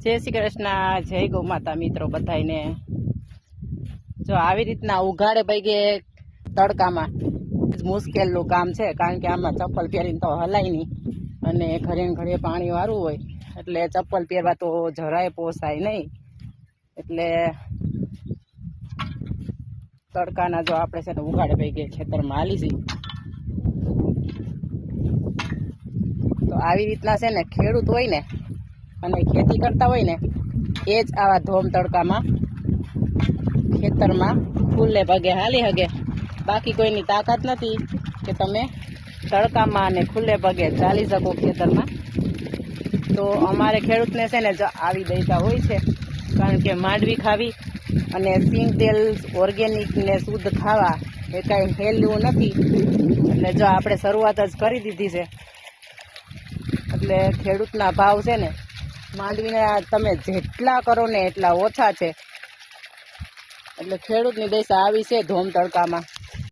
જય શ્રી કૃષ્ણ, જય ગૌ માતા મિત્રો બધાને। જો આવી રીતના ઉઘાડે પગે તડકામાં મુશ્કેલનું કામ છે, કારણ કે આમાં ચપ્પલ પહેરીને તો હલાય નહીં, અને ઘરે ઘરે પાણી વાળું હોય એટલે ચપ્પલ પહેરવા તો જરાય પોસાય નહીં। એટલે તડકાના જો આપણે છે ને ઉઘાડે પગે ખેતરમાં હાલી છીએ, તો આવી રીતના છે ને ખેડૂત હોય ને અને ખેતી કરતા હોય ને એ જ આવા ધોમ તડકામાં ખેતરમાં ખુલ્લે પગે હાલી હગે। બાકી કોઈની તાકાત નથી કે તમે તડકામાં અને ખુલ્લે પગે ચાલી શકો ખેતરમાં। તો અમારે ખેડૂતને છે ને જો આવી દઈતા હોય છે, કારણ કે માંડવી ખાવી અને સિંગ તેલ ઓર્ગેનિક ને શુદ્ધ ખાવા એ કાંઈ હેલું નથી। એટલે જો આપણે શરૂઆત જ કરી દીધી છે, એટલે ખેડૂતના ભાવ છે ને માંડવીના તમે જેટલા કરો ને એટલા ઓછા છે। એટલે ખેડૂતની દશા આવી છે ધોમ તડકામાં।